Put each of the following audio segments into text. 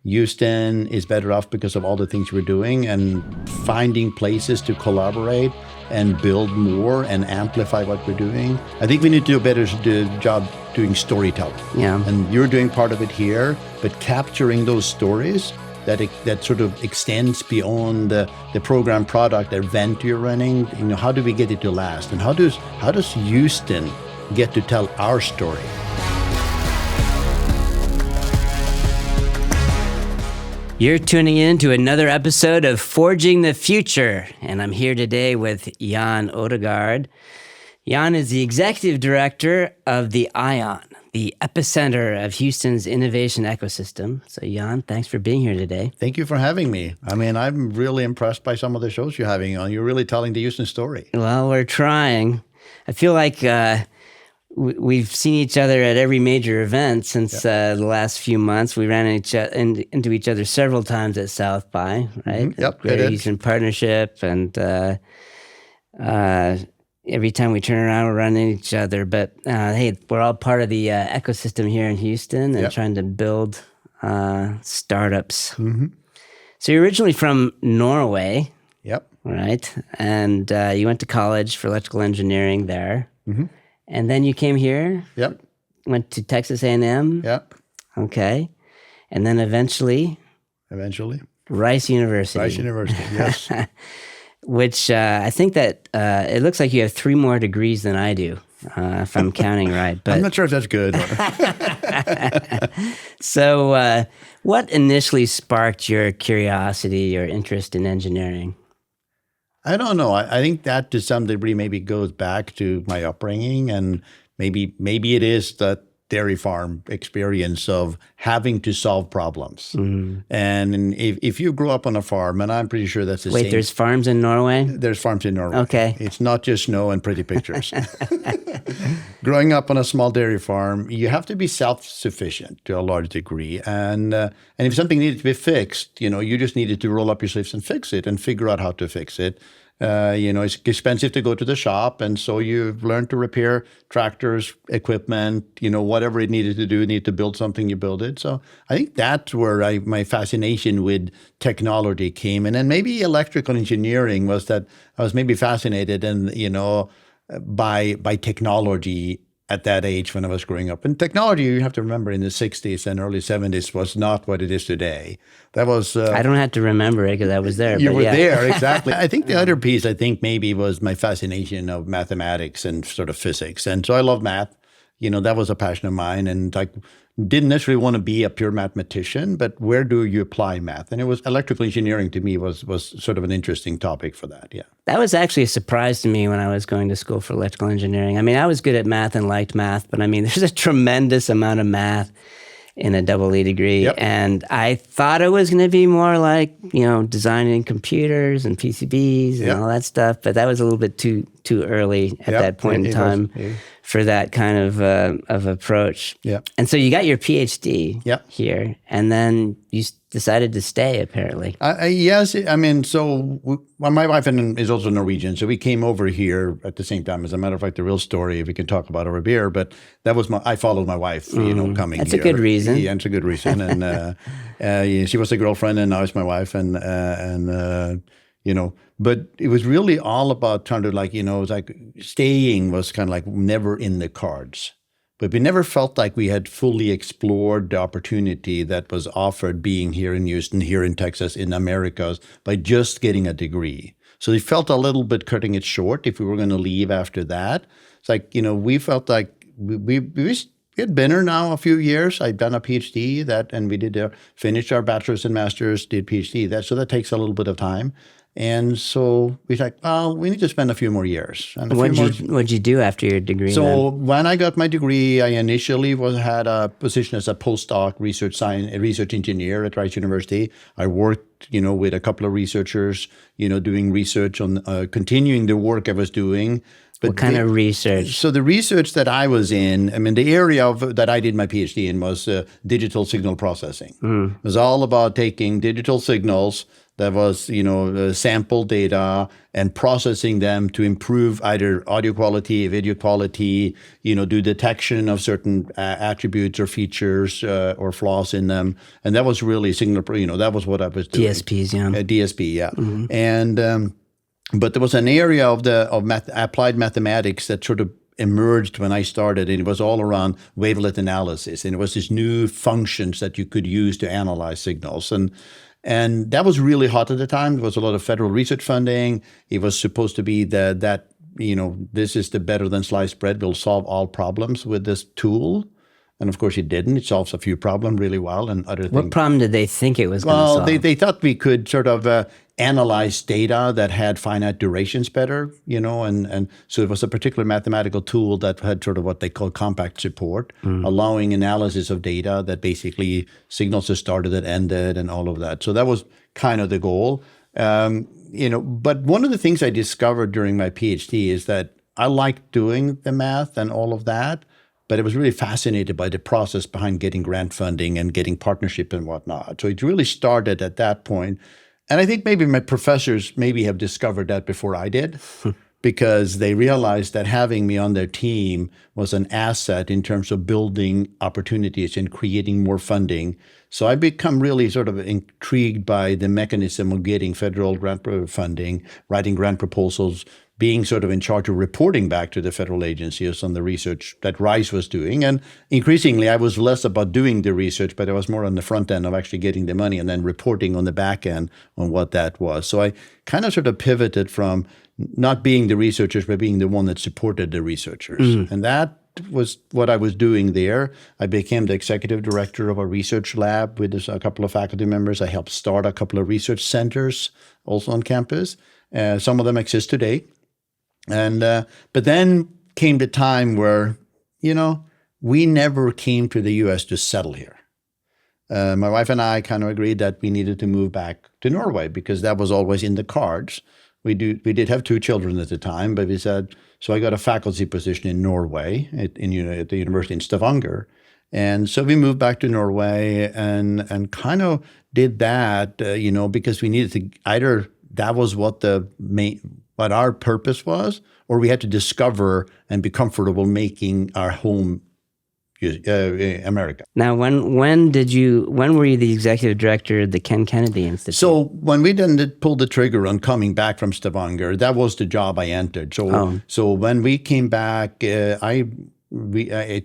Houston is better off because of all the things we're doing and finding places to collaborate and build more and amplify what we're doing. I think we need to do a better job doing storytelling. Yeah. And you're doing part of it here, but capturing those stories that sort of extends beyond the program product, the event you're running. How do we get it to last? And how does Houston get to tell our story? You're tuning in to another episode of Forging the Future, and I'm here today with Jan Odegard. Jan is the executive director of the ION, the epicenter of Houston's innovation ecosystem. So Jan, thanks for being here today. Thank you for having me. I mean, I'm really impressed by some of the shows you're having on. You're really telling the Houston story. Well, we're trying. I feel like we've seen each other at every major event since the last few months. We ran into each other several times at South by, right? Mm-hmm. Yep, Greater Houston Partnership, and every time we turn around, we're running into each other. But hey, we're all part of the ecosystem here in Houston and trying to build startups. Mm-hmm. So you're originally from Norway. Yep. Right? And you went to college for electrical engineering there. Mm-hmm. And then you came here. Yep. Went to Texas A&M. Yep. Okay. And then eventually. Rice University. Rice University, yes. Which I think that it looks like you have 3 more degrees than I do, if I'm counting right. But I'm not sure if that's good. So what initially sparked your curiosity or interest in engineering? I don't know. I think that to some degree maybe goes back to my upbringing, and maybe it is the dairy farm experience of having to solve problems. Mm-hmm. And if you grew up on a farm, and I'm pretty sure that's the same. Wait, there's farms in Norway? There's farms in Norway. Okay. It's not just snow and pretty pictures. Growing up on a small dairy farm, you have to be self-sufficient to a large degree. And if something needed to be fixed, you just needed to roll up your sleeves and fix it and figure out how to fix it. It's expensive to go to the shop, and so you've learned to repair tractors, equipment, whatever it needed to do, need to build something, you build it. So I think that's where my fascination with technology came. And then maybe electrical engineering was that I was maybe fascinated by technology at that age when I was growing up. And technology, you have to remember, in the 60s and early 70s was not what it is today. That was... I don't have to remember it because I was there. You were there, exactly. I think the other piece, maybe was my fascination of mathematics and sort of physics. And so I love math. That was a passion of mine. And didn't necessarily want to be a pure mathematician, but where do you apply math? And it was electrical engineering to me was sort of an interesting topic for that, yeah. That was actually a surprise to me when I was going to school for electrical engineering. I mean, I was good at math and liked math, but I mean, there's a tremendous amount of math in a double E degree. Yep. And I thought it was going to be more like, designing computers and PCBs and all that stuff, but that was a little bit too early at that point in time for that kind of approach. Yep. And so you got your PhD here, and then you decided to stay, apparently. Yes. I mean, my wife is also Norwegian, so we came over here at the same time. As a matter of fact, the real story, if we can talk about over beer, but that was I folled my wife, coming That's here. That's a good reason. Yeah, it's a good reason. And she was a girlfriend, and now it's my wife, and but it was really all about trying to it was like staying was kind of like never in the cards. But we never felt like we had fully explored the opportunity that was offered being here in Houston, here in Texas, in Americas, by just getting a degree. So we felt a little bit cutting it short if we were going to leave after that. It's like, we felt like we had been here now a few years. I'd done a PhD and we did finished our bachelor's and master's, did PhD. So that takes a little bit of time. And so we thought, we need to spend a few more years. And what'd you do after your degree? So when I got my degree, I initially had a position as a postdoc research engineer at Rice University. I worked, with a couple of researchers, doing research on continuing the work I was doing. But what kind of research? So the research that I was in, the area that I did my PhD in was digital signal processing. It was all about taking digital signals That was, sample data and processing them to improve either audio quality, video quality, do detection of certain attributes or features or flaws in them. And that was really signal, that was what I was doing. DSPs, yeah. DSP, yeah. And but there was an area of applied mathematics that sort of emerged when I started, and it was all around wavelet analysis. And it was these new functions that you could use to analyze signals. And that was really hot at the time. There was a lot of federal research funding. It was supposed to be that this is the better than sliced bread, will solve all problems with this tool. And of course it didn't. It solves a few problems really well and other things. What problem did they think it was going to solve? Well, they thought we could sort of analyze data that had finite durations better, and so it was a particular mathematical tool that had sort of what they call compact support, allowing analysis of data that basically signals that started and ended and all of that. So that was kind of the goal. But one of the things I discovered during my PhD is that I liked doing the math and all of that, but I was really fascinated by the process behind getting grant funding and getting partnership and whatnot. So it really started at that point. And I think maybe my professors maybe have discovered that before I did, because they realized that having me on their team was an asset in terms of building opportunities and creating more funding. So I become really sort of intrigued by the mechanism of getting federal grant funding, writing grant proposals, being sort of in charge of reporting back to the federal agencies on the research that RISE was doing. And increasingly, I was less about doing the research, but I was more on the front end of actually getting the money and then reporting on the back end on what that was. So I kind of sort of pivoted from not being the researchers, but being the one that supported the researchers. And that was what I was doing there. I became the executive director of a research lab with a couple of faculty members. I helped start a couple of research centers also on campus. Some of them exist today. And but then came the time where, we never came to the U.S. to settle here. My wife and I kind of agreed that we needed to move back to Norway because that was always in the cards. We did have 2 children at the time, but we said, so I got a faculty position in Norway at the university in Stavanger. And so we moved back to Norway and kind of did that, because we needed to either, that was what what our purpose was, or we had to discover and be comfortable making our home America. Now, when were you the executive director of the Ken Kennedy Institute? So when we then pulled the trigger on coming back from Stavanger, that was the job I entered. So when we came back, I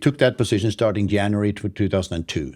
took that position starting January 2002.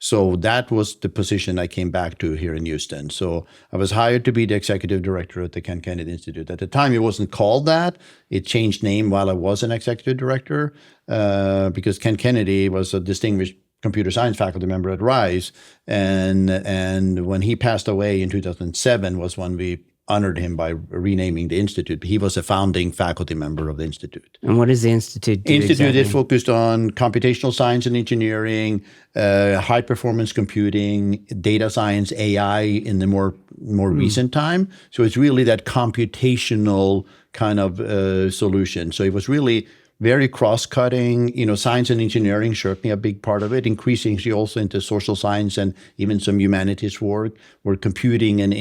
So that was the position I came back to here in Houston. So I was hired to be the executive director at the Ken Kennedy Institute. At the time, it wasn't called that. It changed name while I was an executive director because Ken Kennedy was a distinguished computer science faculty member at RISE. And when he passed away in 2007 was when we honored him by renaming the institute. He was a founding faculty member of the institute. And what does the institute do? Institute is focused on computational science and engineering, high performance computing, data science, AI in the more recent time. So it's really that computational kind of solution. So it was really very cross-cutting, science and engineering, certainly a big part of it, increasingly also into social science and even some humanities work, where computing and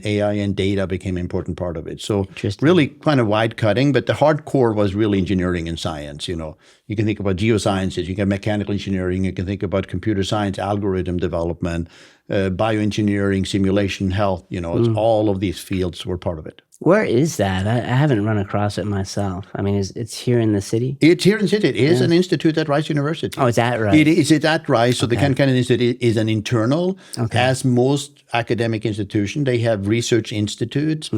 AI and data became an important part of it. So really kind of wide-cutting, but the hardcore was really engineering and science. You can think about geosciences, you can mechanical engineering, you can think about computer science, algorithm development, bioengineering, simulation, health, it's all of these fields were part of it. Where is that? I haven't run across it myself. I mean, it's here in the city? It's here in the city. It is an institute at Rice University. Oh, is that right? It is at Rice. So the Ken Kennedy Institute is an internal. As most academic institutions, they have research institutes.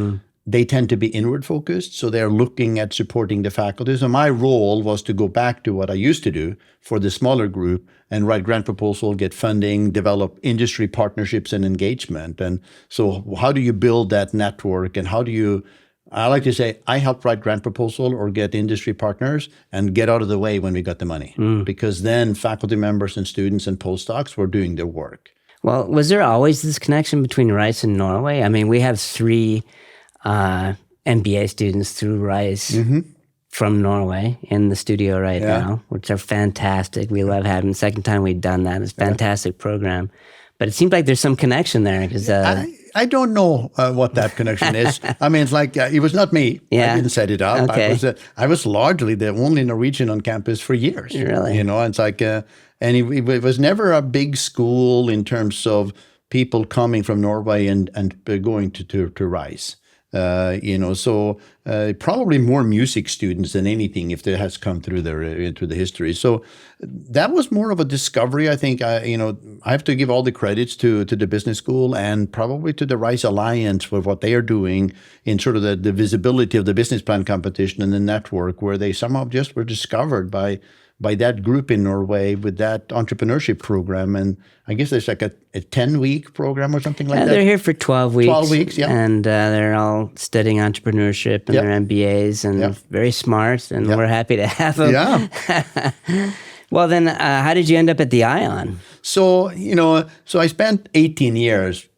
They tend to be inward focused. So they're looking at supporting the faculty. So my role was to go back to what I used to do for the smaller group and write grant proposal, get funding, develop industry partnerships and engagement. And so how do you build that network and how do you, I like to say, I helped write grant proposal or get industry partners and get out of the way when we got the money. Because then faculty members and students and postdocs were doing their work. Well, was there always this connection between Rice and Norway? I mean, we have 3 MBA students through Rice from Norway in the studio right now, which are fantastic. We love having them. Second time we've done that. It's a fantastic program. But it seems like there's some connection there. Because I don't know what that connection is. I mean, it's like it was not me. Yeah. I didn't set it up. Okay. I was largely the only Norwegian on campus for years. Really? You know, and it's like, and it was never a big school in terms of people coming from Norway and going to Rice. You know, so probably more music students than anything if that has come through into the history. So that was more of a discovery. I think you know, I have to give all the credits to the business school and probably to the Rice Alliance for what they are doing in sort of the visibility of the business plan competition and the network, where they somehow just were discovered by that group in Norway with that entrepreneurship program. And I guess there's like a 10-week program or something like that. They're here for 12 weeks. 12 weeks, yeah. And they're all studying entrepreneurship and Yep. their MBAs and Yep. very smart. And Yep. we're happy to have them. Yeah. Well, then how did you end up at the ION? So, you know, so I spent 18 years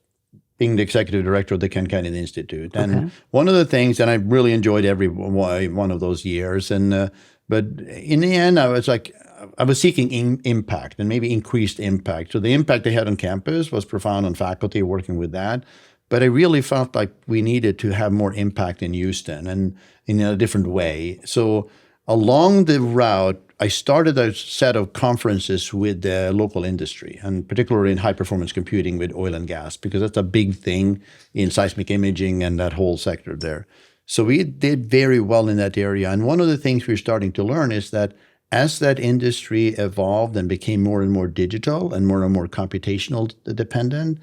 being the executive director of the Ken Kennedy Institute. And one of the things, and I really enjoyed every one of those years, and but in the end, I was seeking impact and maybe increased impact. So the impact they had on campus was profound on faculty working with that. But I really felt like we needed to have more impact in Houston and in a different way. So along the route, I started a set of conferences with the local industry, and particularly in high-performance computing with oil and gas, because that's a big thing in seismic imaging and that whole sector there. So we did very well in that area. And one of the things we're starting to learn is that as that industry evolved and became more and more digital and more computational dependent,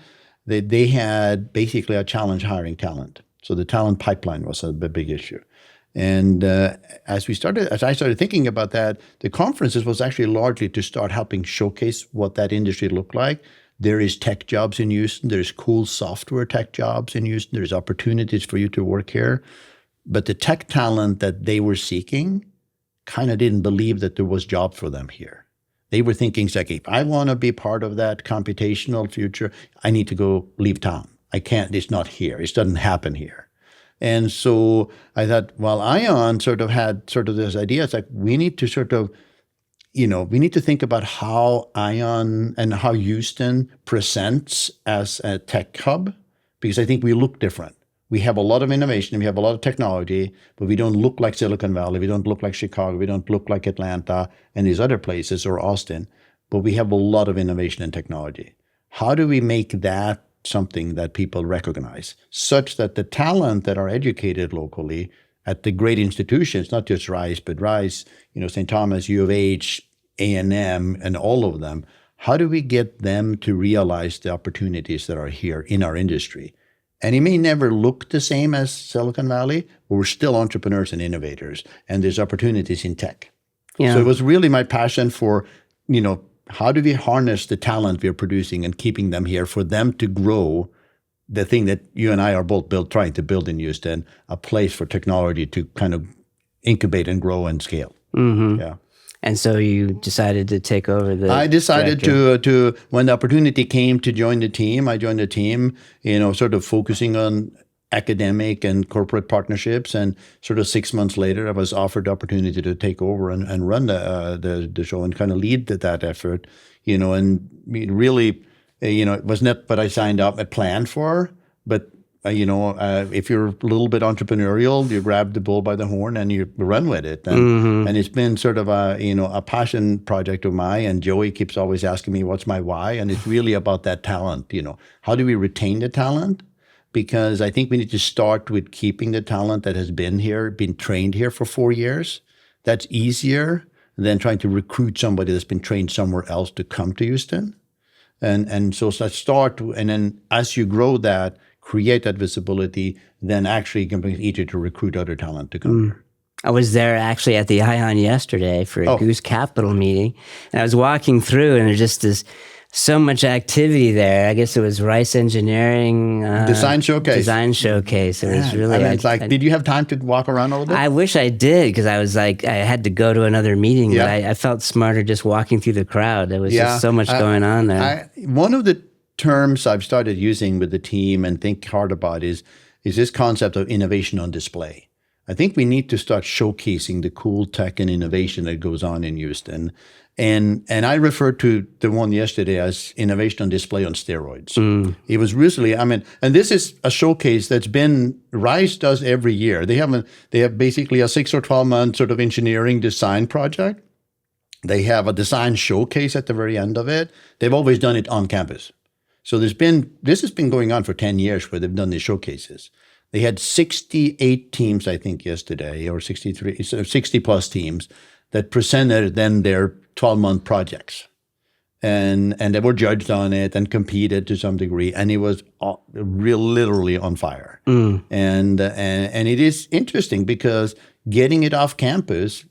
they had basically a challenge hiring talent. So the talent pipeline was a big issue. And as I started thinking about that, the conferences was actually largely to start helping showcase what that industry looked like. There is tech jobs in Houston. There's cool software tech jobs in Houston. There's opportunities for you to work here. But the tech talent that they were seeking kind of didn't believe that there was jobs for them here. They were thinking, like, if I want to be part of that computational future, I need to go leave town. I can't, it's not here. It doesn't happen here. And so I thought, well, ION had this idea. It's like, we need to we need to think about how ION and how Houston presents as a tech hub, because I think we look different. We have a lot of innovation, we have a lot of technology, but we don't look like Silicon Valley, we don't look like Chicago, we don't look like Atlanta and these other places, or Austin, but we have a lot of innovation and technology. How do we make that something that people recognize, such that the talent that are educated locally at the great institutions, not just Rice, but Rice, St. Thomas, U of H, A&M, and all of them, how do we get them to realize the opportunities that are here in our industry? And it may never look the same as Silicon Valley, but we're still entrepreneurs and innovators, and there's opportunities in tech. Yeah. So it was really my passion for, how do we harness the talent we're producing and keeping them here for them to grow the thing that you and I are both trying to build in Houston, a place for technology to kind of incubate and grow and scale. Mm-hmm. Yeah. And so you decided to take over the I decided to when the opportunity came to join the team, I joined the team, sort of focusing on academic and corporate partnerships. And sort of 6 months later, I was offered the opportunity to take over and run the show and kind of lead that effort, and really, it was not what I signed up and planned for, but if you're a little bit entrepreneurial, you grab the bull by the horn and you run with it. And, and it's been sort of a passion project of mine. And Joey keeps always asking me, what's my why? And it's really about that talent. How do we retain the talent? Because I think we need to start with keeping the talent that has been here, been trained here for 4 years. That's easier than trying to recruit somebody that's been trained somewhere else to come to Houston. And so let's start, and then as you grow that, create that visibility, then actually it can be easier to recruit other talent to come here. I was there actually at the ION yesterday for a Goose Capital meeting, and I was walking through, and there's just so much activity there. I guess it was Rice Engineering Design Showcase. It was really. Did you have time to walk around a little bit? I wish I did, because I was like, I had to go to another meeting, but I felt smarter just walking through the crowd. There was just so much going on there. One of the terms I've started using with the team and think hard about is this concept of innovation on display. I think we need to start showcasing the cool tech and innovation that goes on in Houston. And I referred to the one yesterday as innovation on display on steroids. It was recently, and this is a showcase that's been, RISE does every year. They have basically a 6 or 12 month sort of engineering design project. They have a design showcase at the very end of it. They've always done it on campus. So this has been going on for 10 years where they've done these showcases. They had 68 teams, I think, yesterday, or 63, so 60 plus teams that presented then their 12-month projects. And they were judged on it and competed to some degree. And it was literally on fire. And it is interesting because getting it off campus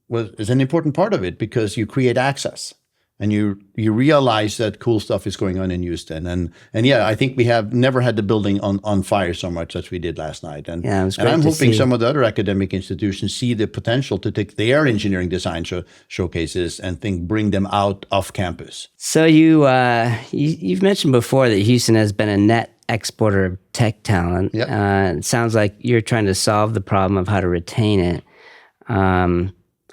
is an important part of it, because you create access. And you realize that cool stuff is going on in Houston. And yeah, I think we have never had the building on fire so much as we did last night. And, yeah, it was great and I'm to hoping see. some of the other academic institutions see the potential to take their engineering design showcases and bring them out off campus. So you've mentioned before that Houston has been a net exporter of tech talent. Yep. It sounds like you're trying to solve the problem of how to retain it.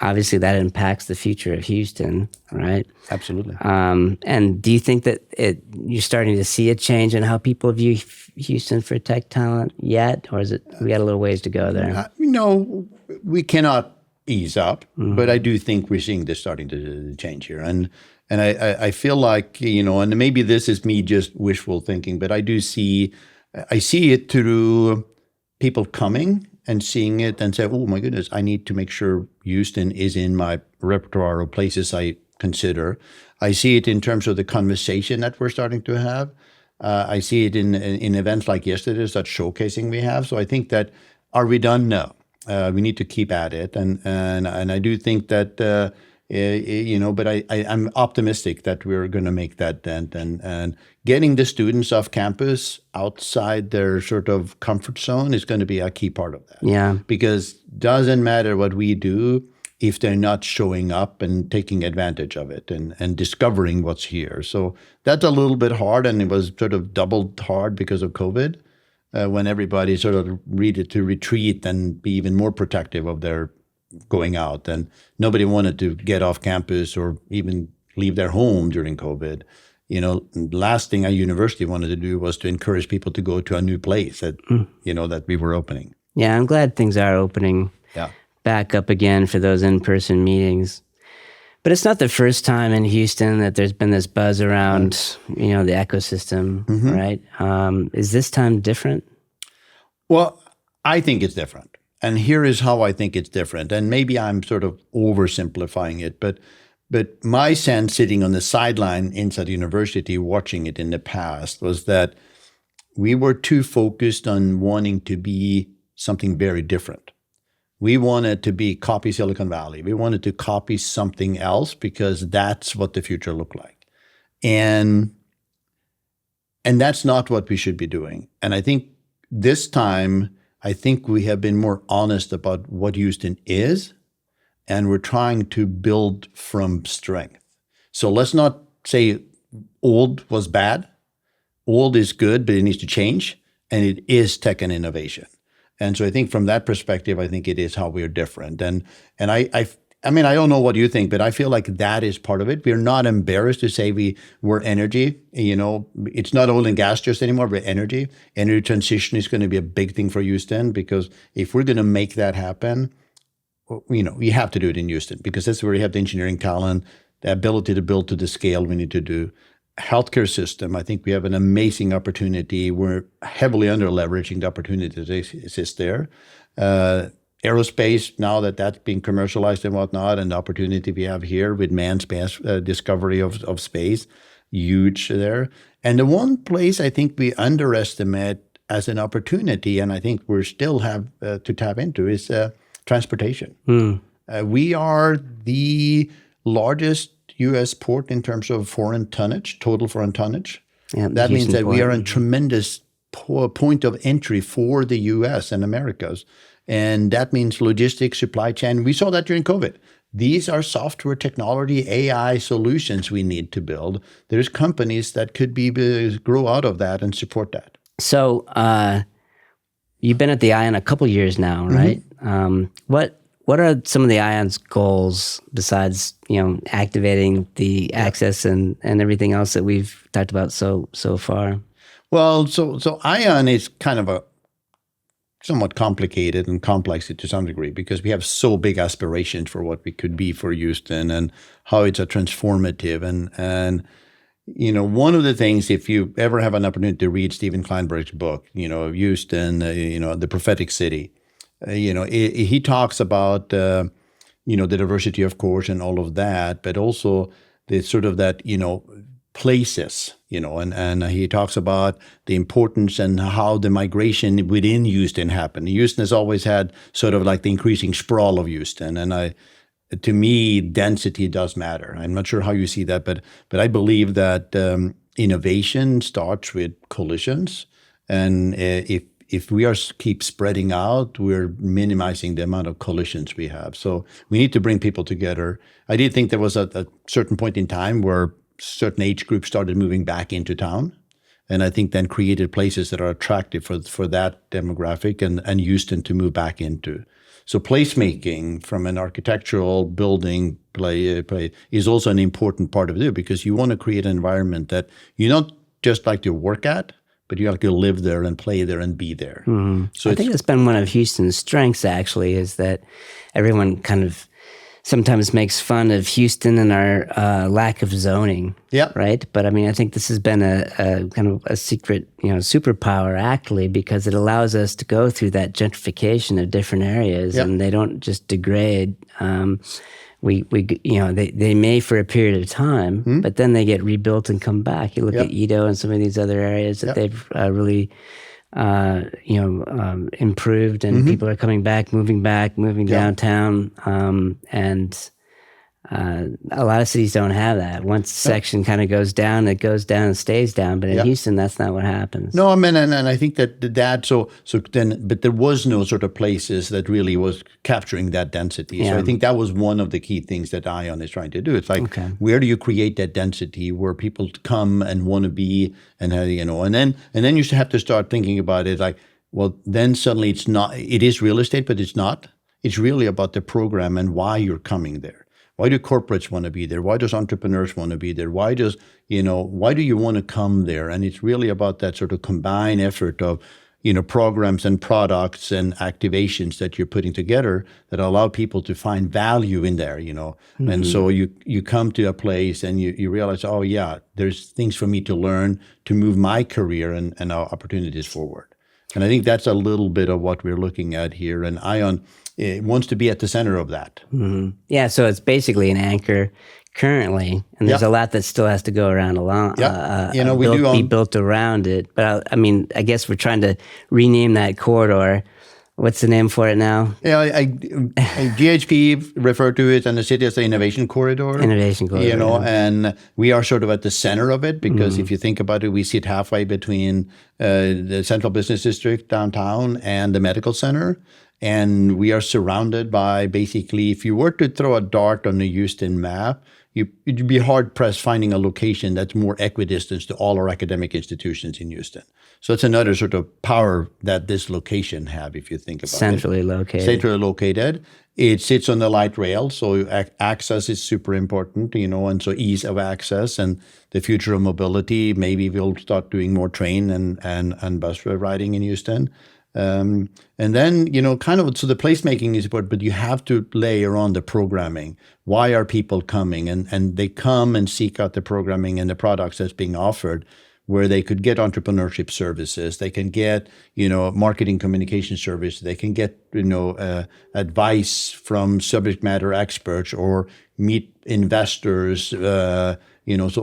Obviously, that impacts the future of Houston, right? Absolutely. And do you think that you're starting to see a change in how people view Houston for tech talent yet, or is it we got a little ways to go there? We cannot ease up, but I do think we're seeing this starting to change here, and I feel like and maybe this is me just wishful thinking, but I see it through people coming and seeing it and say, oh my goodness, I need to make sure Houston is in my repertoire of places I consider. I see it in terms of the conversation that we're starting to have. I see it in events like yesterday's, that showcasing we have. So I think that, are we done? No. We need to keep at it. And I do think that, but I'm optimistic that we're going to make that dent, and getting the students off campus outside their sort of comfort zone is going to be a key part of that. Yeah. Because doesn't matter what we do if they're not showing up and taking advantage of it and discovering what's here. So that's a little bit hard, and it was sort of doubled hard because of COVID, when everybody sort of needed to retreat and be even more protective of their going out, and nobody wanted to get off campus or even leave their home during COVID. Last thing a university wanted to do was to encourage people to go to a new place that that we were opening. Yeah, I'm glad things are opening back up again for those in-person meetings. But it's not the first time in Houston that there's been this buzz around, the ecosystem, right? Is this time different? Well, I think it's different. And here is how I think it's different. And maybe I'm sort of oversimplifying it, but my sense sitting on the sideline inside the university watching it in the past was that we were too focused on wanting to be something very different. We wanted to be copy Silicon Valley. We wanted to copy something else because that's what the future looked like. And that's not what we should be doing. And I think this time, we have been more honest about what Houston is, and we're trying to build from strength. So let's not say old was bad. Old is good, but it needs to change, and it is tech and innovation. And so I think from that perspective, I think it is how we're different. And I don't know what you think, but I feel like that is part of it. We're not embarrassed to say we're energy. It's not oil and gas just anymore, we're energy. Energy transition is going to be a big thing for Houston, because if we're going to make that happen, we have to do it in Houston, because that's where we have the engineering talent, the ability to build to the scale we need to do. Healthcare system, I think we have an amazing opportunity. We're heavily under leveraging the opportunity that exists there. Aerospace, now that that's being commercialized and whatnot, and the opportunity we have here with manned space, discovery of space, huge there. And the one place I think we underestimate as an opportunity, and I think we still have to tap into, is transportation. We are the largest U.S. port in terms of foreign tonnage, total foreign tonnage. Yeah, that means that we are a tremendous point of entry for the U.S. and Americas. And that means logistics, supply chain. We saw that during COVID. These are software technology, AI solutions we need to build. There's companies that could grow out of that and support that. So you've been at the ION a couple years now, right? What what are some of the ION's goals besides, activating the access and everything else that we've talked about so far? Well, so ION is kind of a somewhat complicated and complex to some degree because we have so big aspirations for what we could be for Houston and how it's a transformative and one of the things, if you ever have an opportunity to read Stephen Kleinberg's book, Houston, the prophetic city, he talks about the diversity, of course, and all of that, but also the sort of that places, and he talks about the importance and how the migration within Houston happened. Houston has always had sort of like the increasing sprawl of Houston, and to me, density does matter. I'm not sure how you see that, but I believe that innovation starts with collisions, and if we keep spreading out, we're minimizing the amount of collisions we have. So we need to bring people together. I did think there was a certain point in time where certain age groups started moving back into town, and I think then created places that are attractive for that demographic and Houston to move back into. So placemaking from an architectural building play is also an important part of it because you want to create an environment that you not just like to work at, but you like to live there and play there and be there. Mm-hmm. So I think that's been one of Houston's strengths, actually, is that everyone kind of sometimes makes fun of Houston and our lack of zoning. Yeah. Right. But I mean, I think this has been a kind of a secret, superpower, actually, because it allows us to go through that gentrification of different areas, and they don't just degrade. They may for a period of time, but then they get rebuilt and come back. You look at Edo and some of these other areas that they've really improved, and people are coming back, moving downtown, and a lot of cities don't have that. Once section kind of goes down, it goes down and stays down. But in Houston, that's not what happens. No, I mean, and I think that but there was no sort of places that really was capturing that density. Yeah. So I think that was one of the key things that ION is trying to do. It's like, where do you create that density where people come and want to be, and and then you have to start thinking about it like, well, then suddenly it is real estate, but it's not. It's really about the program and why you're coming there. Why do corporates want to be there? Why does entrepreneurs want to be there? Why do you want to come there? And it's really about that sort of combined effort of, programs and products and activations that you're putting together that allow people to find value in there, Mm-hmm. And so you come to a place and you realize, oh yeah, there's things for me to learn to move my career and our opportunities forward. And I think that's a little bit of what we're looking at here. And ION wants to be at the center of that. Mm-hmm. Yeah, so it's basically an anchor currently, and there's a lot that still has to go around be built around it. But I guess we're trying to rename that corridor. What's the name for it now? Yeah, GHP referred to it and the city as the innovation corridor. Innovation corridor. And we are sort of at the center of it because if you think about it, we sit halfway between the central business district downtown and the medical center. And we are surrounded by basically, if you were to throw a dart on the Houston map, you'd be hard-pressed finding a location that's more equidistant to all our academic institutions in Houston. So it's another sort of power that this location have, if you think about Centrally it. Centrally located. It sits on the light rail, so access is super important, and so ease of access and the future of mobility. Maybe we'll start doing more train and bus riding in Houston. And then, so the placemaking is important, but you have to layer on the programming. Why are people coming? And they come and seek out the programming and the products that's being offered, where they could get entrepreneurship services, they can get, marketing communication service, they can get, advice from subject matter experts or meet investors, so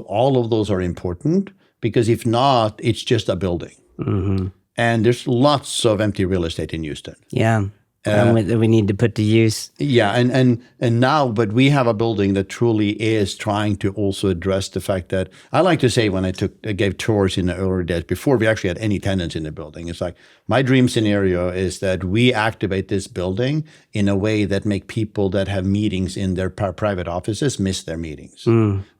all of those are important because if not, it's just a building. Mm-hmm. And there's lots of empty real estate in Houston. Yeah, we need to put to use. Yeah, and now, but we have a building that truly is trying to also address the fact that, I like to say when I gave tours in the early days, before we actually had any tenants in the building, it's like, my dream scenario is that we activate this building in a way that make people that have meetings in their private offices miss their meetings.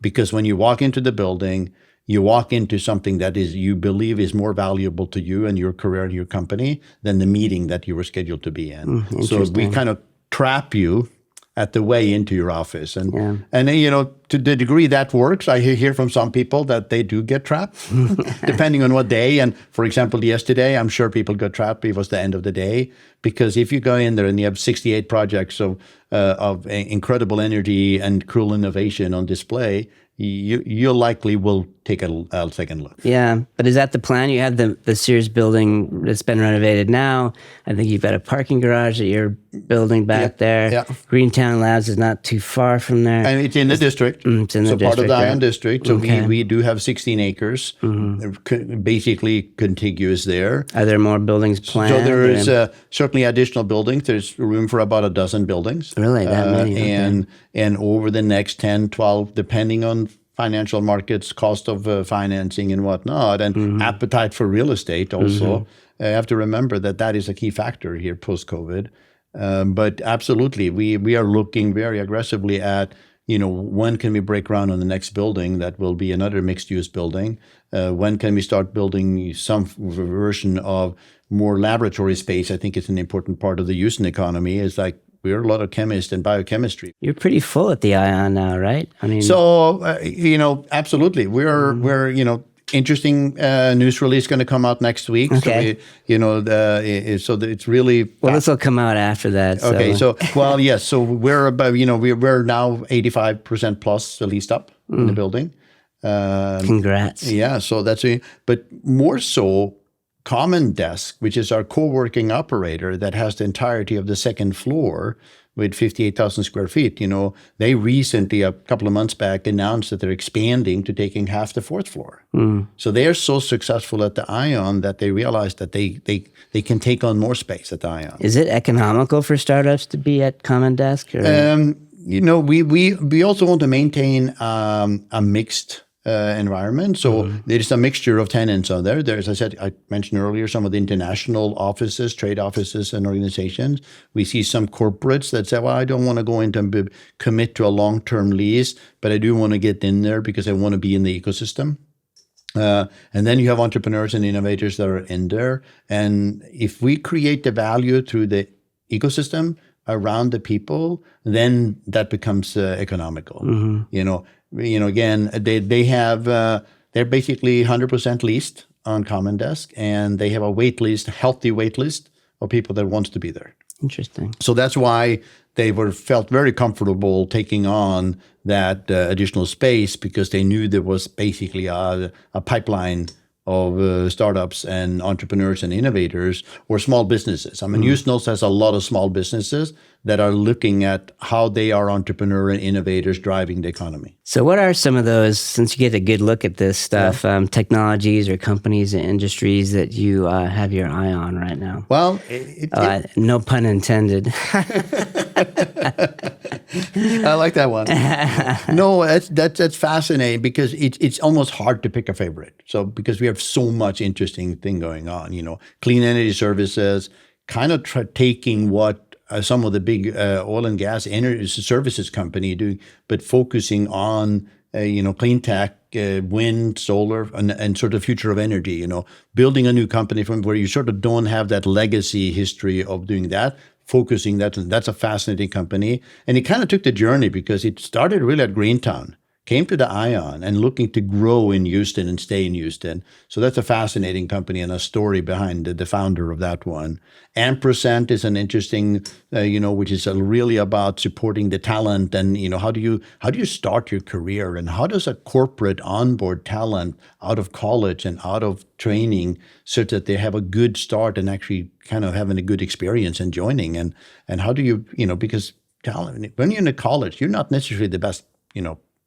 Because when you walk into the building, you walk into something that you believe is more valuable to you and your career and your company than the meeting that you were scheduled to be in. So we kind of trap you at the way into your office. And to the degree that works, I hear from some people that they do get trapped, depending on what day. And for example, yesterday, I'm sure people got trapped. It was the end of the day. Because if you go in there and you have 68 projects of incredible energy and cruel innovation on display, you likely will take a second look. Yeah, but is that the plan? You have the Sears building that's been renovated now. I think you've got a parking garage that you're building back there. Yeah. Greentown Labs is not too far from there. And it's in the district. It's in the district. Part of the Ion district. So Okay. we do have 16 acres, basically contiguous there. Are there more buildings planned? So there is certainly additional buildings. There's room for about a dozen buildings. Really? That many? Okay. And over the next 10, 12, depending on financial markets, cost of financing and whatnot, and appetite for real estate also. I have to remember that is a key factor here post-COVID. But absolutely, we are looking very aggressively at, when can we break ground on the next building that will be another mixed-use building? When can we start building some version of more laboratory space? I think it's an important part of the Houston economy. It's like we're a lot of chemists and biochemistry. You're pretty full at the Ion now, right? I mean, so absolutely, we're interesting news release going to come out next week. Okay. So it's really this will come out after that. So. Okay. So yes. So we're about we're now 85% plus leased up in the building. Congrats. Yeah. So but more so. Common Desk, which is our co-working operator that has the entirety of the second floor with 58,000 square feet. They recently, a couple of months back, announced that they're expanding to taking half the fourth floor. So they are so successful at the Ion that they realized that they can take on more space at the Ion. Is it economical for startups to be at Common Desk? Or? We also want to maintain a mixed environment. So there's a mixture of tenants on there. There's, as I mentioned earlier, some of the international offices, trade offices and organizations. We see some corporates that say, well, I don't want to go into and commit to a long-term lease, but I do want to get in there because I want to be in the ecosystem. And then you have entrepreneurs and innovators that are in there. And if we create the value through the ecosystem around the people, then that becomes economical. Again, they have they're basically 100% leased on Common Desk, and they have a healthy wait list of people that wants to be there. Interesting. So that's why they felt very comfortable taking on that additional space, because they knew there was basically a pipeline of startups and entrepreneurs and innovators or small businesses. I mean, Houston also has a lot of small businesses that are looking at how they are entrepreneur and innovators driving the economy. So what are some of those, since you get a good look at this stuff, technologies or companies and industries that you have your eye on right now? Well, no pun intended. I like that one. No, that's fascinating, because it's almost hard to pick a favorite. So because we have so much interesting thing going on, clean energy services, kind of taking what some of the big oil and gas energy services company do, but focusing on clean tech, wind, solar, and sort of future of energy. Building a new company from where you sort of don't have that legacy history of doing that. Focusing that's a fascinating company, and it kind of took the journey because it started really at Greentown, came to the Ion, and looking to grow in Houston and stay in Houston. So that's a fascinating company and a story behind the founder of that one. Ampersand is an interesting, which is really about supporting the talent and how do you start your career, and how does a corporate onboard talent out of college and out of training so that they have a good start and actually kind of having a good experience and joining, and how do you because talent, when you're in college, you're not necessarily the best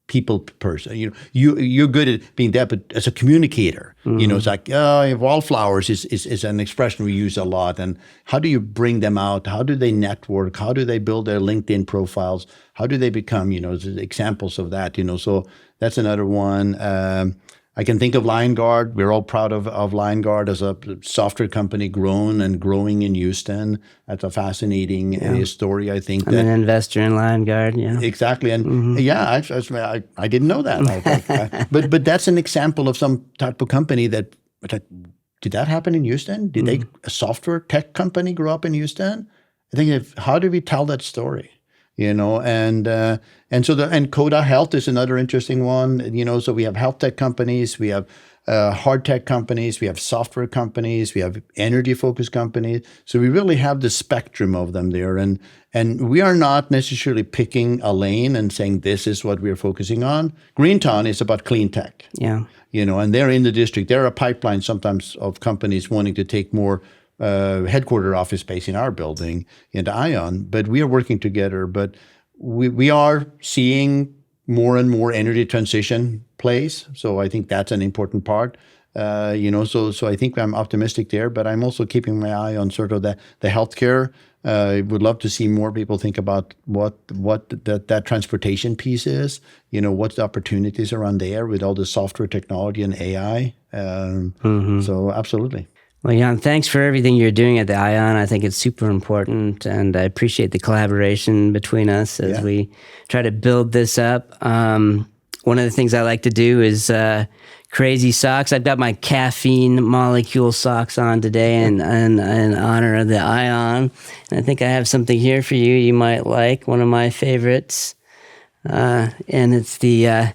people person. You're good at being that, but as a communicator, it's like wallflowers is an expression we use a lot. And how do you bring them out? How do they network? How do they build their LinkedIn profiles? How do they become examples of that? So that's another one. I can think of LionGuard. We're all proud of LionGuard as a software company grown and growing in Houston. That's a fascinating story, I think. I'm an investor in LionGuard, yeah. Exactly. And I didn't know that. But that's an example of some type of company that, did that happen in Houston? Did a software tech company grow up in Houston? I think how do we tell that story? And Coda Health is another interesting one. So we have health tech companies, we have hard tech companies, we have software companies, we have energy focused companies. So we really have the spectrum of them there, and we are not necessarily picking a lane and saying this is what we're focusing on. Greentown is about clean tech. Yeah. And they're in the district. They're a pipeline sometimes of companies wanting to take more headquarter office space in our building into Ion, but we are working together. But we are seeing more and more energy transition place. So I think that's an important part. So I think I'm optimistic there, but I'm also keeping my eye on sort of the healthcare. I would love to see more people think about what that transportation piece is. What's the opportunities around there with all the software technology and AI. So absolutely. Well, Jan, thanks for everything you're doing at the ION. I think it's super important, and I appreciate the collaboration between us as we try to build this up. One of the things I like to do is crazy socks. I've got my caffeine molecule socks on today in honor of the ION. And I think I have something here for you might like, one of my favorites. And it's the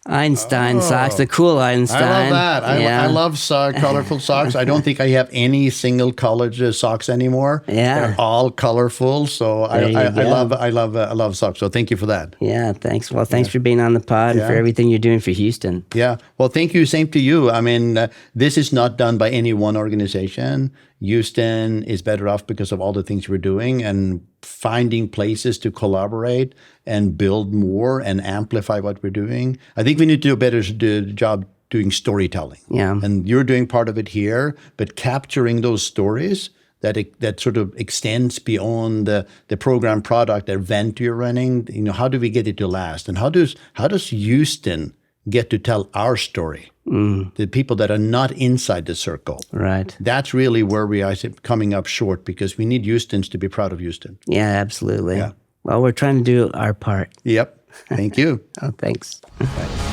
Einstein socks, the cool Einstein. I love that. I love colorful socks. I don't think I have any single colored socks anymore. Yeah, they're all colorful. So I love socks. So thank you for that. Yeah, thanks. Well, thanks for being on the pod and for everything you're doing for Houston. Yeah. Well, thank you. Same to you. I mean, this is not done by any one organization. Houston is better off because of all the things we're doing and finding places to collaborate and build more and amplify what we're doing. I think we need to do a better job doing storytelling. Yeah. And you're doing part of it here, but capturing those stories that sort of extends beyond the program product event you're running. How do we get it to last? And how does Houston get to tell our story? The people that are not inside the circle. Right. That's really where we are coming up short, because we need Houstons to be proud of Houston. Yeah, absolutely. Yeah. Well, we're trying to do our part. Yep. Thank you. Oh, thanks. Bye.